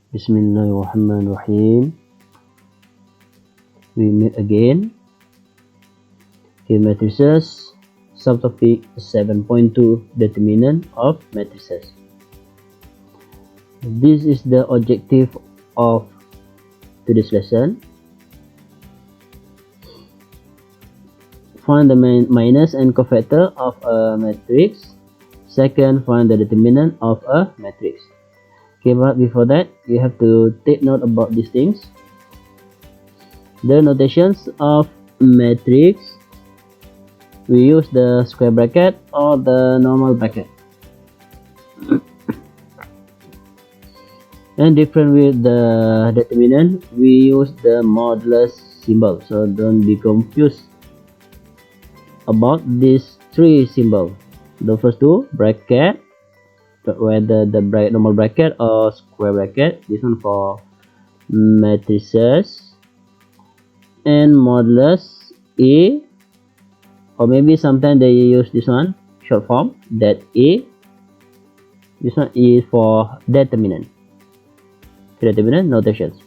Bismillahirrahmanirrahim. We meet again. Okay, matrices. Subtopic 7.2, determinant of matrices. This is the objective of today's lesson. Find the minus and cofactor of a matrix. Second, find the determinant of a matrix. Okay, but before that, you have to take note about these things. The notations of matrix, we use the square bracket or the normal bracket. And different with the determinant, we use the modulus symbol. So don't be confused about these three symbols. The first two, bracket, whether the normal bracket or square bracket. This one for matrices, and modulus A, or maybe sometimes they use this one short form, that A. This one is for determinant. Determinant notations.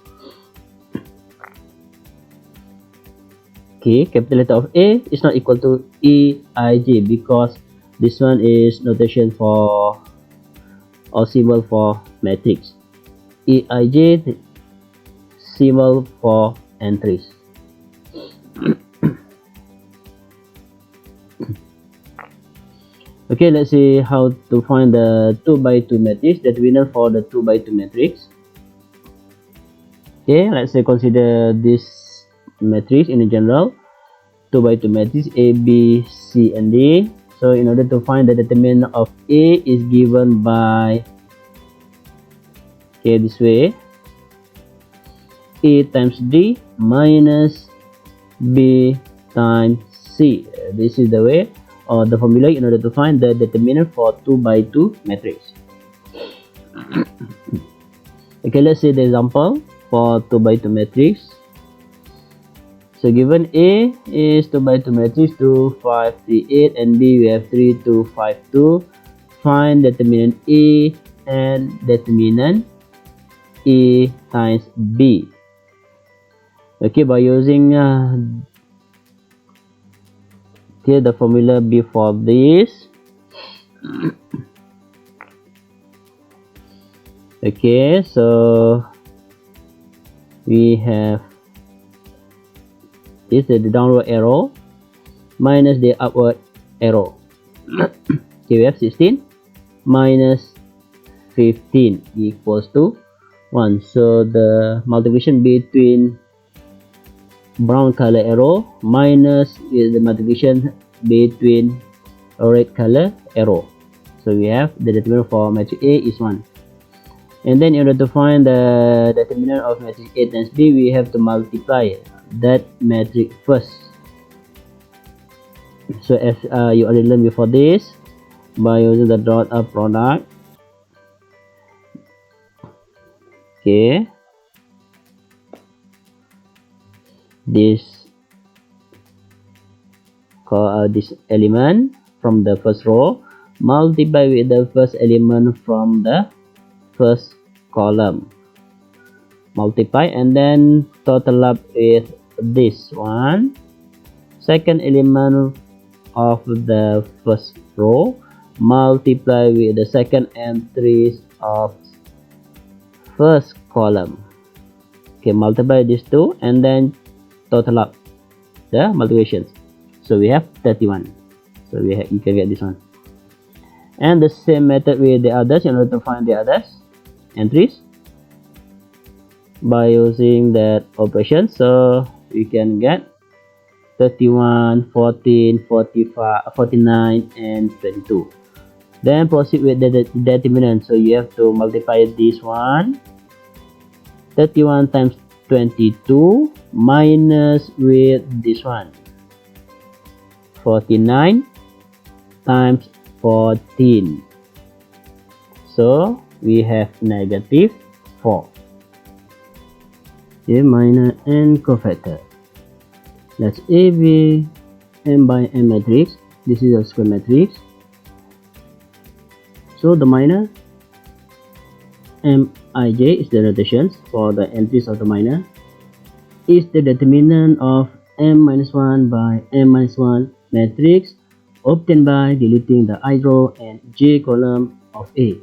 Okay, capital letter of A is not equal to EIJ because this one is notation for or symbol for matrix. EIJ symbol for entries. Okay, let's see how to find the 2x2 matrix, determinant for the 2x2 matrix. Okay, let's say consider this matrix in general, 2x2 matrix A, B, C, and D. So in order to find the determinant of A is given by, okay, this way, A times D minus B times C. This is the way or the formula in order to find the determinant for 2x2 matrix. Okay, let's see the example for 2x2 matrix. So given A is 2x2 matrix 2, 5, 3, 8, and B we have 3, 2, 5, 2. Find determinant A and determinant A times B. Okay, by using the formula before this. Okay, so we have this is the downward arrow minus the upward arrow. Okay, we have 16 minus 15 equals to 1. So the multiplication between brown color arrow minus is the multiplication between red color arrow. So we have the determinant for matrix A is 1. And then in order to find the determinant of matrix A times B, we have to multiply that matrix first. So as you already learned before this, by using the dot product. Okay, this element from the first row multiply with the first element from the first column, multiply and then total up with this one, second element of the first row, multiply with the second entries of first column. Okay, multiply these two and then total up the multiplications. So we have 31. So you can get this one. And the same method with the others in order to find the others entries by using that operation. So we can get 31, 14, 45, 49, and 22. Then proceed with the determinant. So you have to multiply this one, 31 times 22 minus with this one, 49 times 14. So we have negative 4. Okay, minor and cofactor. That's AB m by m matrix. This is a square matrix. So the minor Mij is the notations for the entries of the minor, is the determinant of m-1 by m-1 matrix obtained by deleting the I row and j column of A.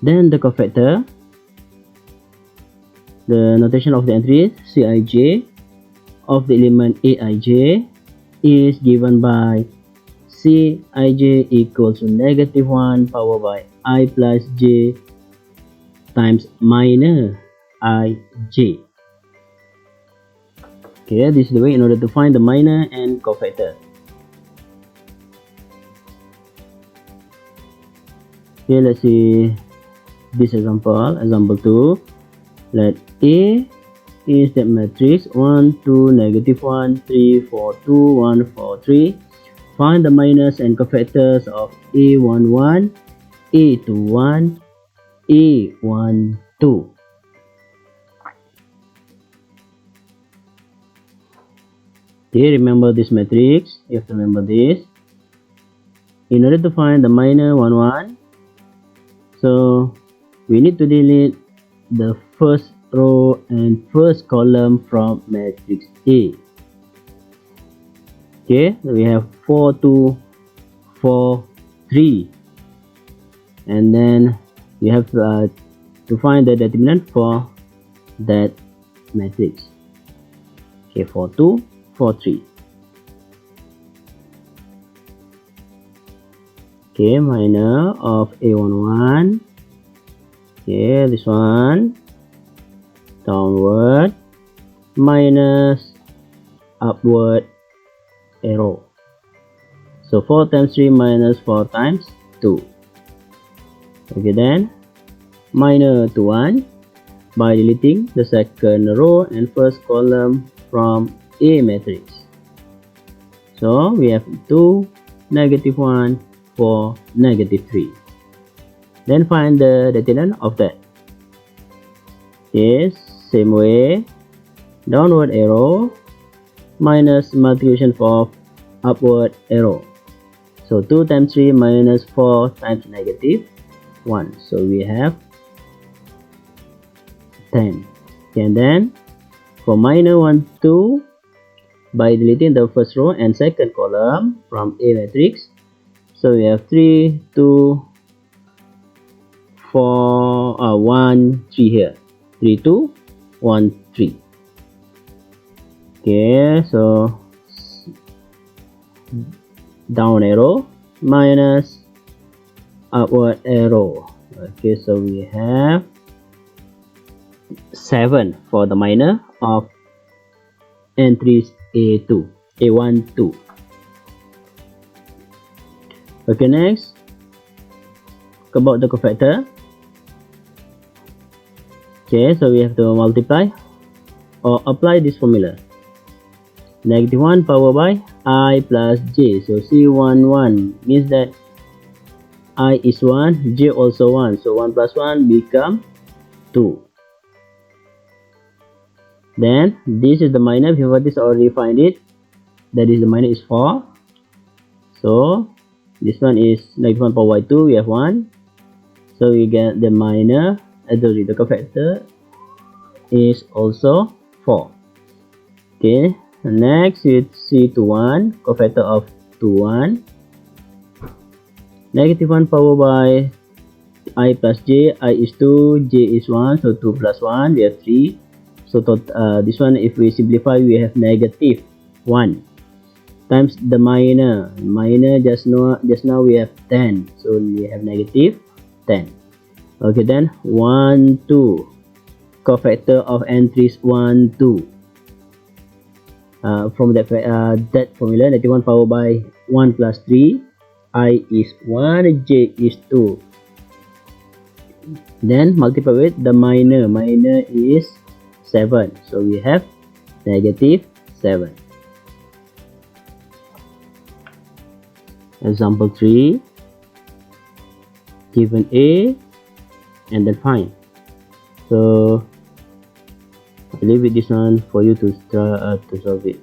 Then the cofactor, the notation of the entries Cij of the element Aij is given by Cij equals to -1 power by I plus j times minor ij. Okay, this is the way in order to find the minor and cofactor. Okay, let's see this example. Example 2. Let A is the matrix 1, 2, -1, 3, 4, 2, 1, 4, 3. Find the minors and cofactors of A11, A21, A12. Okay, remember this matrix. You have to remember this. In order to find the minor 1, 1, so we need to delete the first row and first column from matrix A. Okay, we have 4, 2, 4, 3, and then we have to find the determinant for that matrix. Okay, 4, 2, 4, 3. Okay, minor of A11. Okay, this one downward minus upward arrow. So 4 times 3 minus 4 times 2. Okay, then minor to 1 by deleting the second row and first column from A matrix. So we have 2, -1, 4, -3. Then find the determinant of that. Yes, same way, downward arrow minus multiplication of upward arrow. So 2 times 3 minus 4 times -1. So we have 10. And then for minor 1, 2, by deleting the first row and second column from A matrix, so we have 3, 2, 4, 1, 3 here. 3, 2, 1, 3. Okay, so down arrow minus upward arrow. Okay, so we have 7 for the minor of entries A2, A1, 2. Okay, next about the cofactor. Okay, so we have to multiply or apply this formula. -1 power by I plus j. So C11 means that I is 1, j also 1. So 1 plus 1 become 2. Then this is the minor. Before this already find it. That is the minor is 4. So this one is -1 power by 2. We have 1. So we get the minor. The cofactor is also 4. Okay. Next it's C21, cofactor of 21. -1 power by I plus j. I is 2, j is 1. So 2 plus 1, we have 3. So this one, if we simplify, we have -1 times the minor. Minor just now we have 10. So we have -10. Okay, then 1, 2, cofactor of entries 1, 2. From that formula, 91 power by 1 plus 3, I is 1, j is 2. Then multiply with the minor. Minor is 7. So we have -7. Example 3. Given A and then find. So I leave it this one for you to solve it.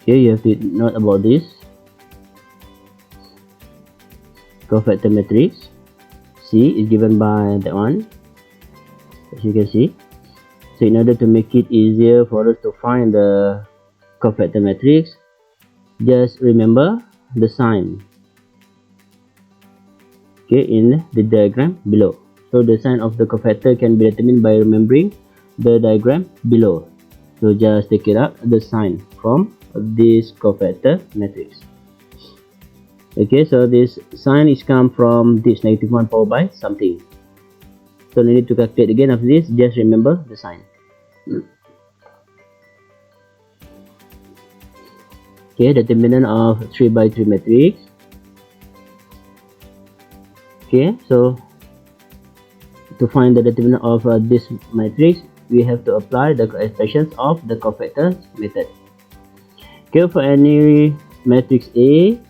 Okay, you have to note about this. cofactor matrix. C is given by that one, as you can see. So in order to make it easier for us to find the cofactor matrix, just remember the sign, okay, in the diagram below. So the sign of the cofactor can be determined by remembering the diagram below. So just take it up, the sign from this cofactor matrix. Okay, so this sign is come from this -1 powered by something. So no need to calculate again after this, just remember the sign. Okay, determinant of 3 by 3 matrix. Okay, so to find the determinant of this matrix, we have to apply the expressions of the cofactor method. Okay, for any matrix A,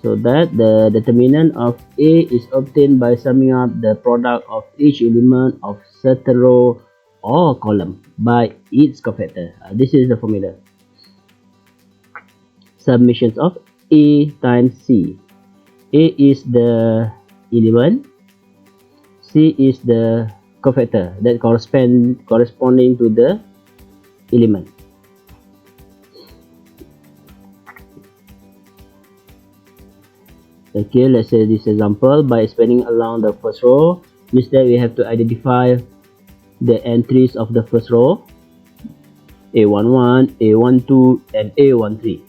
so that the determinant of A is obtained by summing up the product of each element of certain row or column by its cofactor. This is the formula. Submissions of A times C. A is the element, C is the cofactor that corresponding to the element. Okay, let's say this example, by expanding along the first row, means that we have to identify the entries of the first row, A11, A12, and A13.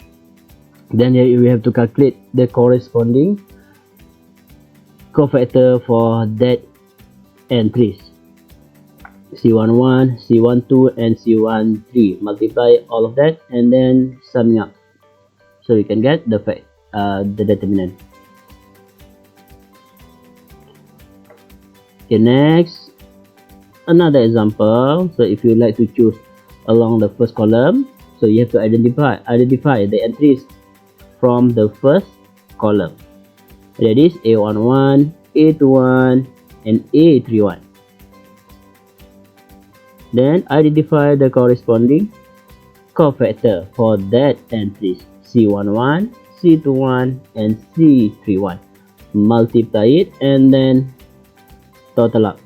Then here we have to calculate the corresponding cofactor for that entries, C11, C12, and C13. Multiply all of that and then summing up, so we can get the determinant. Okay, next, another example. So if you like to choose along the first column, so you have to identify the entries from the first column. That is A11, A21, and A31. Then identify the corresponding cofactor for that entries, C11, C21, and C31. Multiply it and then total up.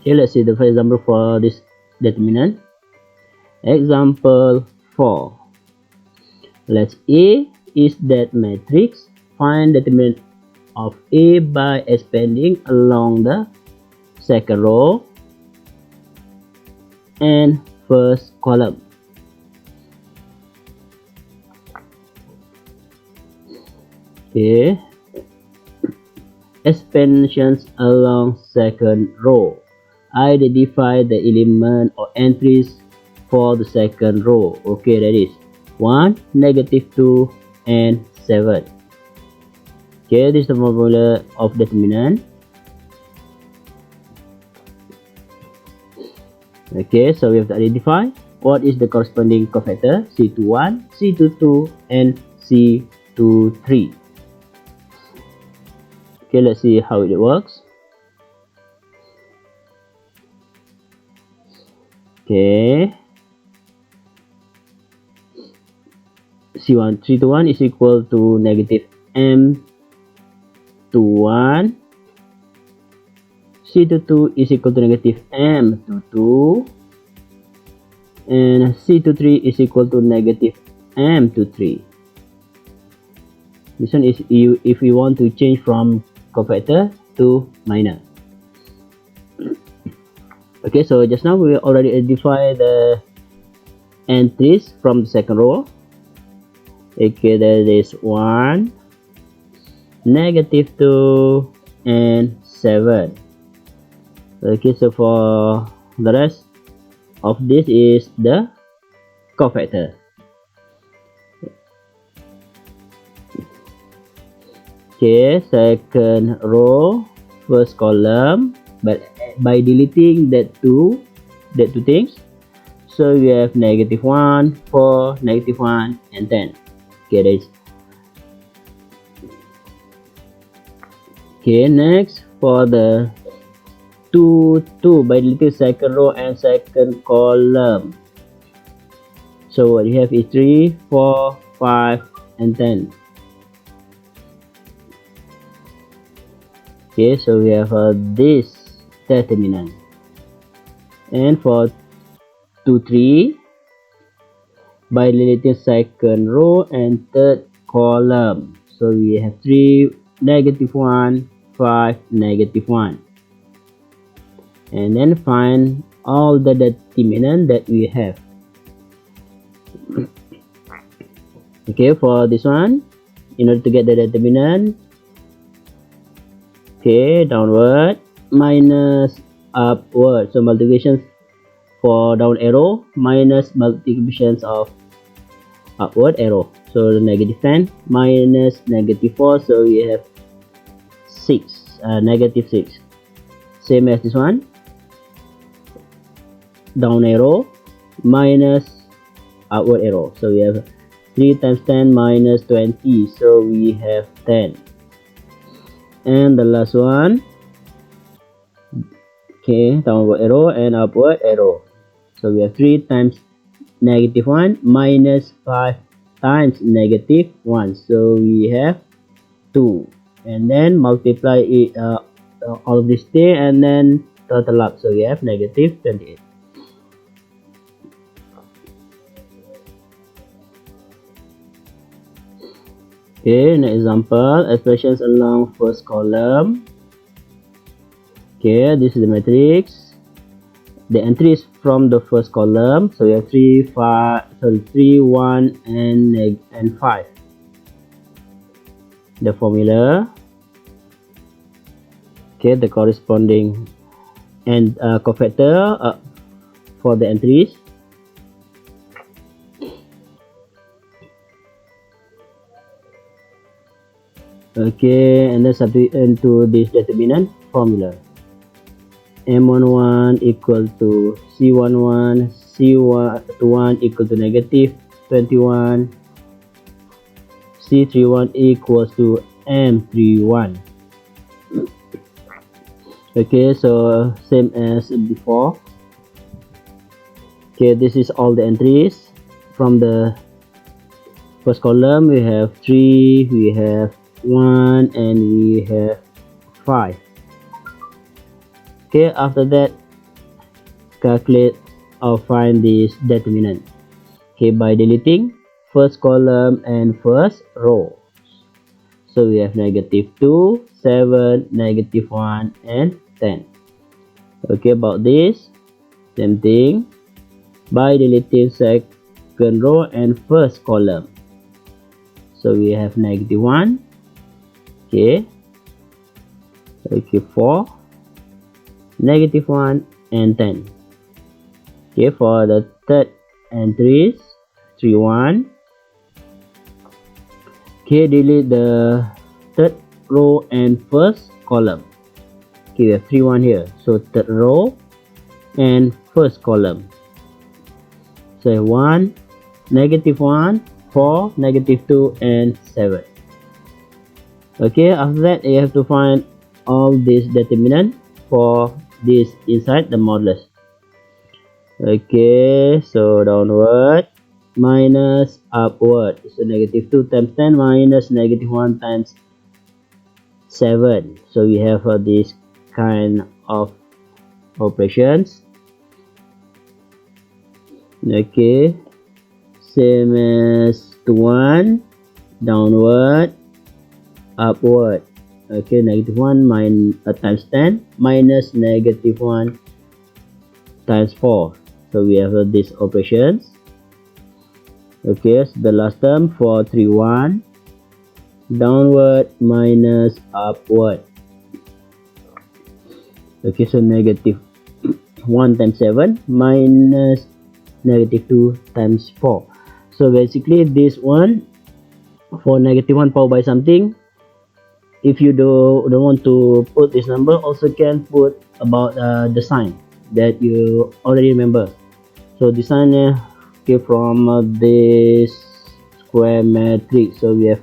Okay, let's see the first example for this determinant. Example 4. Let A is that matrix. Find determinant of A by expanding along the second row and first column. Okay, expansions along second row. Identify the element or entries for the second row. Okay, that is 1, -2, and 7. Okay, this is the formula of determinant. Okay, so we have to identify what is the corresponding cofactor, C21, C22, and C23. Okay, let's see how it works. Okay, C21 is equal to -M21, C22 is equal to -M22, and C23 is equal to -M23. This one is if we want to change from cofactor to minor. Okay, so just now we already identify the entries from the second row. Okay, that is 1, -2, and 7. Okay, so for the rest of this is the cofactor. Okay, second row, first column, but by deleting that two things, so we have -1, 4, -1, and 10. Okay, that is. Okay, next for the 2, by deleting second row and second column, So what you have is 3, 4, 5, and 10. Okay, so we have this determinant. And for 2, 3, by deleting second row and third column. So we have 3, -1, 5, -1. And then find all the determinant that we have. Okay, for this one, in order to get the determinant, okay, downward minus upward. So multiplications for down arrow minus multiplications of upward arrow. So the -10 minus -4. So we have 6, -6. Same as this one. Down arrow minus upward arrow. So we have 3 times 10 minus 20. So we have 10. And the last one, okay, downward arrow and upward arrow. So we have 3 times -1 minus 5 times -1. So we have 2. And then multiply it, all of this thing, and then total up. So we have -28. Okay, next example, expressions along first column. Okay, this is the matrix. The entries from the first column. So we have 3, 1, and 5. The formula. Okay, the corresponding and cofactor for the entries. Okay, and then substitute into this determinant formula. M11 equal to C11, C21 equal to -21, C31 equals to M31. Okay, so same as before. Okay, this is all the entries from the first column. We have 3, we have 1, and we have 5. Okay, after that, calculate or find this determinant. Okay, by deleting first column and first row. So we have -2, 7, -1, and 10. Okay, about this, same thing. By deleting second row and first column. So we have -1. Okay, 4, -1, and 10. Okay, for the third entries, 3, 1. Okay, delete the third row and first column. Okay, we have 3, 1 here. So third row and first column. So 1, -1, 4, -2, and 7. Okay, after that you have to find all these determinant for this inside the modulus. Okay, so downward minus upward. So -2 times 10 minus -1 times 7. So we have this kind of operations. Okay, same as to 1, downward, upward. Okay, -1 times 10 minus -1 times 4. So we have these operations. Okay, so the last term for 3, 1, downward minus upward. Okay, so -1 times 7 minus -2 times 4. So basically this one for -1 powered by something. If you don't want to put this number, also can put about the sign that you already remember. So the sign okay, from this square matrix. So we have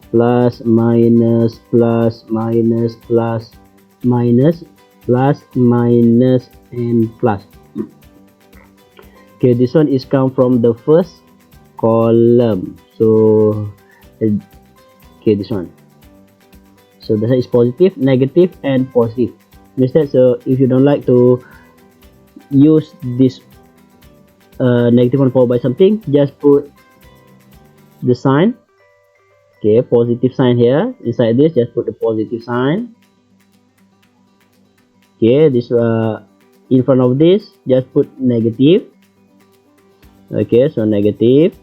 plus, minus, plus, minus, plus, minus, plus, minus, and plus. Okay, this one is come from the first column. So okay, this one. So the sign is positive, negative, and positive. Instead, so if you don't like to use this negative one followed by something, just put the sign. Okay, positive sign here inside this. Just put the positive sign. Okay, this in front of this, just put negative. Okay, so negative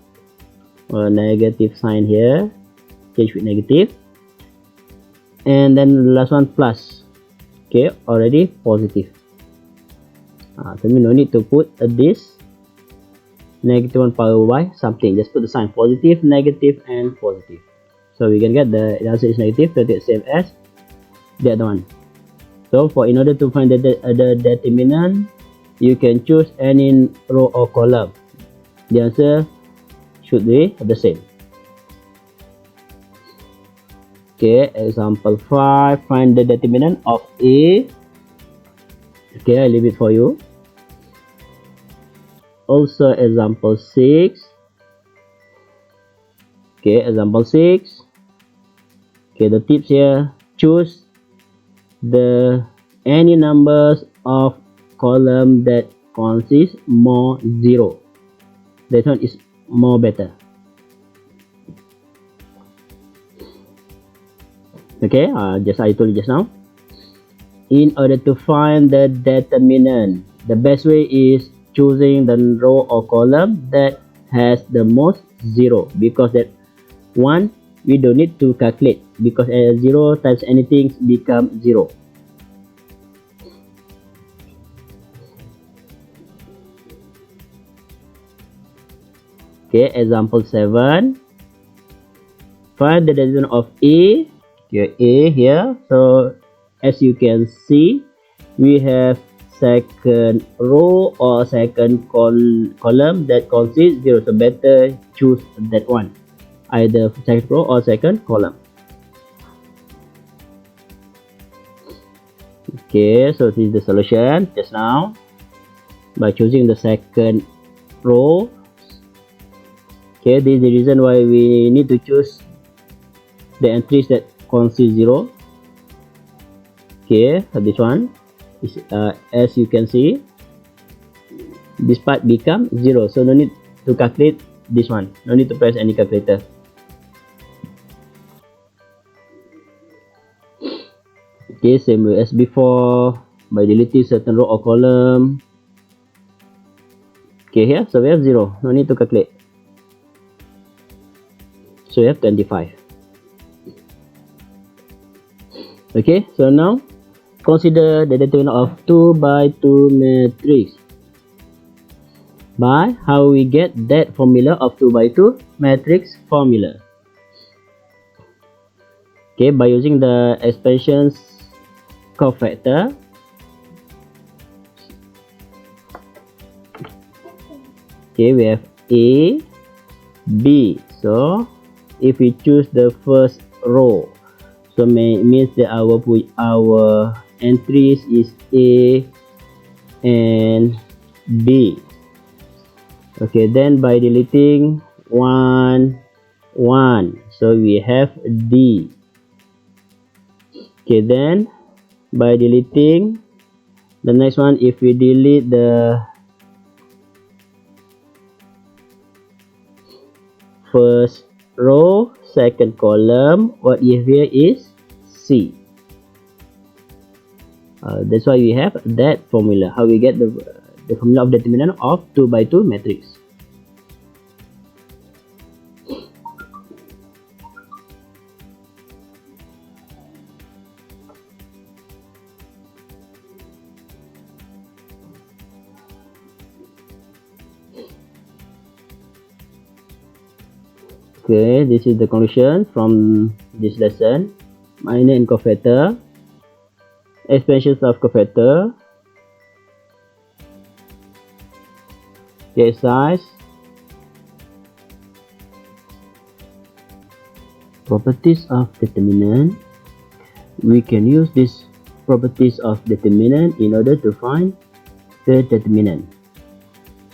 sign here, change with negative, and then the last one plus. Okay, already positive. So we no need to put this negative one followed by something. Just put the sign positive, negative, and positive. So we can get the answer is negative. So it's same as the other one. So in order to find the determinant, you can choose any row or column. The answer should be the same. Okay, example 5, find the determinant of A. Okay, I leave it for you. Also example 6. Okay, example 6. Okay, the tips here, choose the any numbers of column that consists more 0. That one is more better. Okay, just I told you just now. In order to find the determinant, the best way is choosing the row or column that has the most 0, because that one we don't need to calculate, because 0 times anything become 0. Okay, example 7. Find the determinant of A. Okay, A here. So as you can see, we have second row or second column that consists 0. So better choose that one, either second row or second column. Okay, so this is the solution just now. By choosing the second row. Okay, this is the reason why we need to choose the entries that consist 0. Okay, this one is as you can see, this part become 0, so no need to calculate this one, no need to press any calculator. Okay, same way as before, by deleting certain row or column. Okay, here, so we have 0, no need to calculate. So we have 25. Okay, so now consider the determinant of 2 by 2 matrix. By how we get that formula of 2 by 2 matrix formula. Okay, by using the expansions cofactor. Okay, we have A, B. So if we choose the first row, so means that our entries is A and B. Okay, then by deleting 1, 1, so we have D. Okay, then by deleting the next one, if we delete the first row, second column, what you have here is C. That's why we have that formula. How we get the formula of determinant of 2 by 2 matrix. Okay, this is the conclusion from this lesson. Minor and cofactor, expansions of cofactor, case size, properties of determinant. We can use these properties of determinant in order to find the determinant.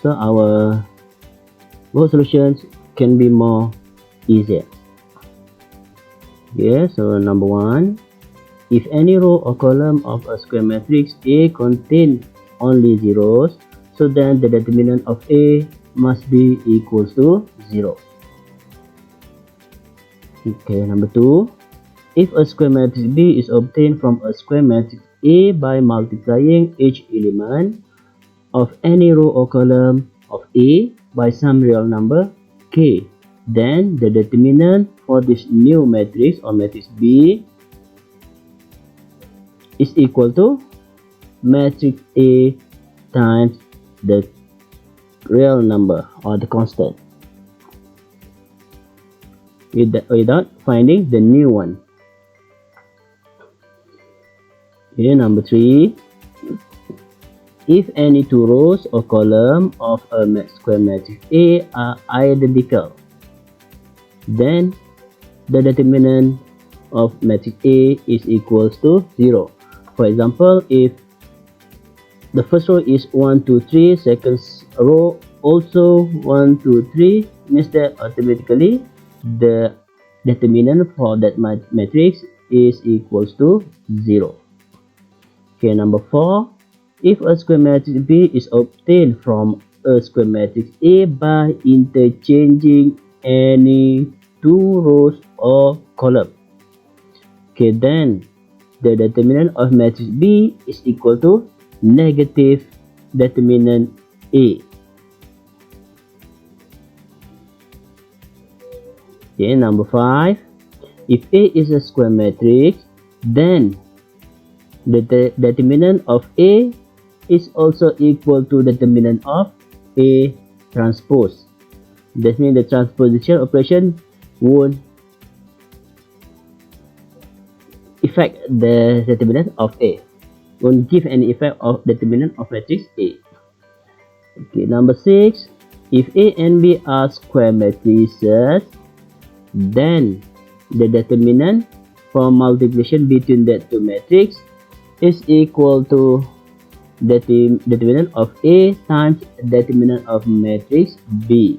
So our both solutions can be more easier. Okay, so number 1, if any row or column of a square matrix A contains only zeros, so then the determinant of A must be equals to 0. Okay, number 2, if a square matrix B is obtained from a square matrix A by multiplying each element of any row or column of A by some real number K, then the determinant for this new matrix or matrix B is equal to matrix A times the real number or the constant, without finding the new one. Okay, number 3, if any two rows or column of a square matrix A are identical, then the determinant of matrix A is equals to 0. For example, if the first row is 1, 2, 3, second row also 1, 2, 3, means that automatically the determinant for that matrix is equals to 0. Okay, number 4, if a square matrix B is obtained from a square matrix A by interchanging any two rows or column, okay, then the determinant of matrix B is equal to negative determinant A. Okay, number 5, if A is a square matrix, then the determinant of A is also equal to determinant of A transpose. That means the transposition operation won't affect the determinant of A, won't give any effect of determinant of matrix A. Okay, number 6, if A and B are square matrices, then the determinant for multiplication between the two matrices is equal to determinant of A times determinant of matrix B.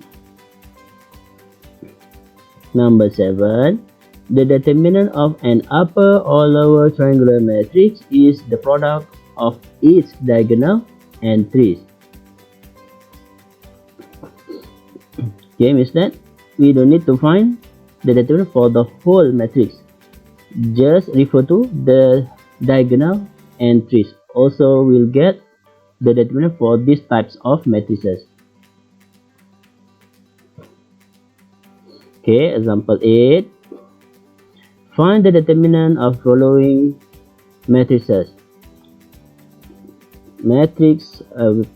Number 7, the determinant of an upper or lower triangular matrix is the product of its diagonal entries. Okay, means that we don't need to find the determinant for the whole matrix. Just refer to the diagonal entries. Also, we'll get the determinant for these types of matrices. Okay, example 8. Find the determinant of following matrices.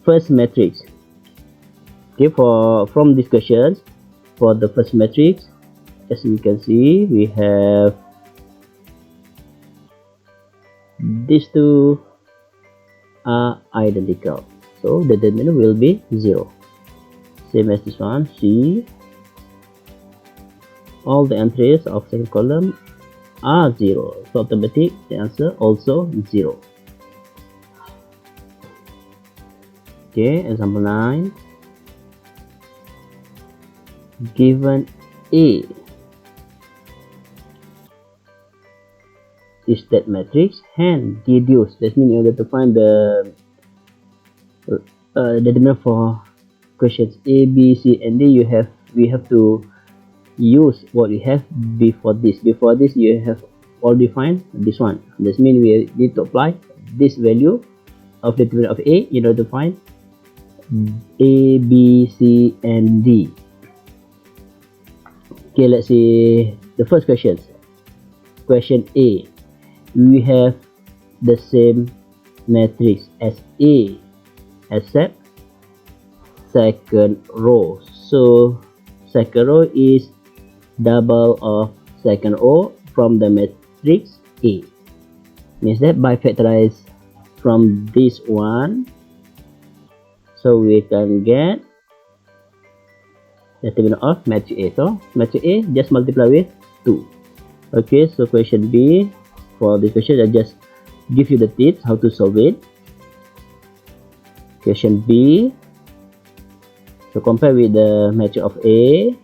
First matrix. Okay, from these questions, for the first matrix, as we can see, we have these two are identical, so the determinant will be 0. Same as this one, C. All the entries of second column are 0, so automatic the answer also 0. Okay, example 9. Given A is that matrix, hence deduce. That means in order to find the determinant for questions A, B, C, and D, we have to use what we have before this. Before this, you have already find this one. This means we need to apply this value of the determinant of A in order to find A, B, C, and D. Okay, let's see the first question. Question A. We have the same matrix as A except second row. So second row is double of second row from the matrix A. Means that by factorize from this one, so we can get the determinant of matrix A. So matrix A just multiply with 2. Okay, so question B. For this question, I just give you the tips how to solve it. Question B. So compare with the matrix of A.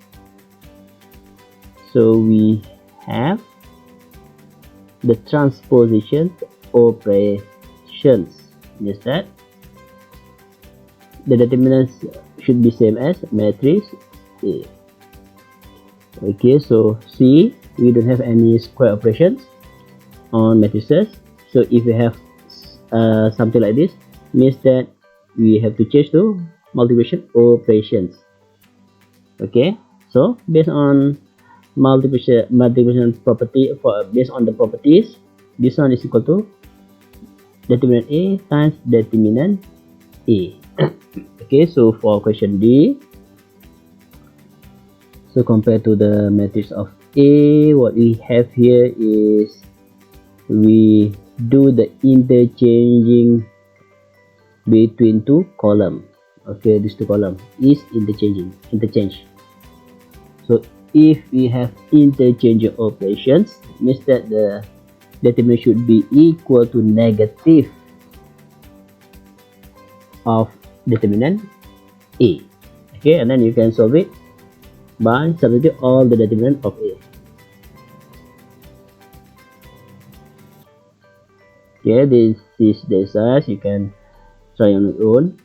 So we have the transposition operations. Yes, that the determinants should be same as matrix A. Okay, so see, we don't have any square operations on matrices. So if we have something like this, means that we have to change to multiplication operations. Okay, so based on multiplication property, based on the properties, this one is equal to determinant A times determinant A. Okay, so for question D, so compared to the matrix of A, what we have here is we do the interchanging between two columns. Okay, these two columns is interchange. So if we have interchange operations, means that the determinant should be equal to negative of determinant A. Okay, and then you can solve it by substituting all the determinant of A. Okay, this is the exercise. You can try on your own.